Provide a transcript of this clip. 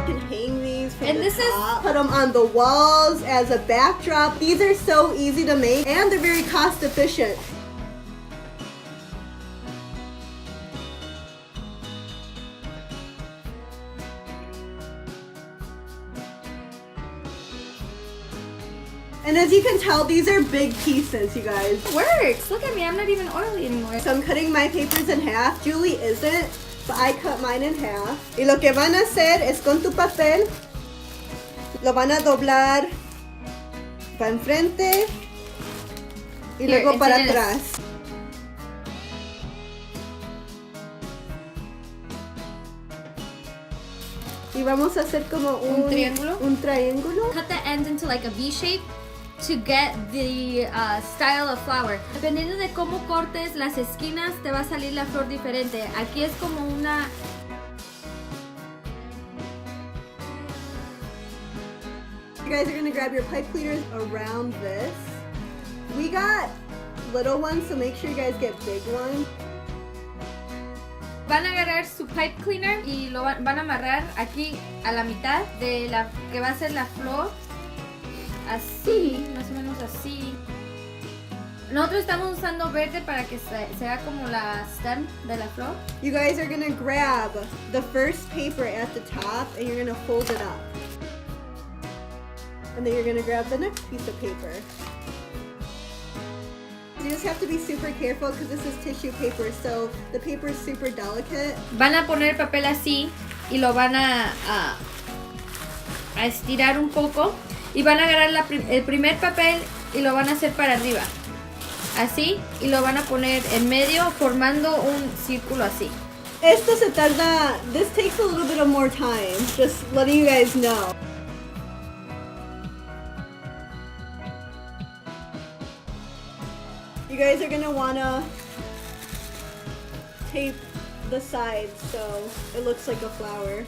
Can hang these from And the this is- top, put them on the walls as a backdrop. These are so easy to make and they're very cost efficient. And as you can tell, these are big pieces, you guys. It works. Look at me. I'm not even oily anymore. So I'm cutting my papers in half. Julie isn't, but I cut mine in half. Y lo que van a hacer es con tu papel, lo van a doblar para enfrente y Here, luego para enséñales. atrás. Y vamos a hacer como ¿Un triángulo? Un triángulo. Cut the ends into like a V shape to get the style of flower. Dependiendo de cómo cortes las esquinas, te va a salir la flor diferente. Aquí es como una... You guys are gonna grab your pipe cleaners around this. We got little ones, so make sure you guys get big ones. Van a agarrar su pipe cleaner y lo van a amarrar aquí a la mitad de la que va a ser la flor. Así, más o menos así. Nosotros estamos usando verde para que sea como la stem de la flor. You guys are gonna grab the first paper at the top and you're gonna fold it up. And then you're gonna grab the next piece of paper. You just have to be super careful because this is tissue paper, so the paper is super delicate. Van a poner papel así y lo van a estirar un poco y van a agarrar el primer papel y lo van a hacer para arriba. Así, y lo van a poner en medio formando un círculo así. Esto se tarda, this takes a little bit of more time, just letting you guys know. You guys are gonna wanna tape the sides so it looks like a flower.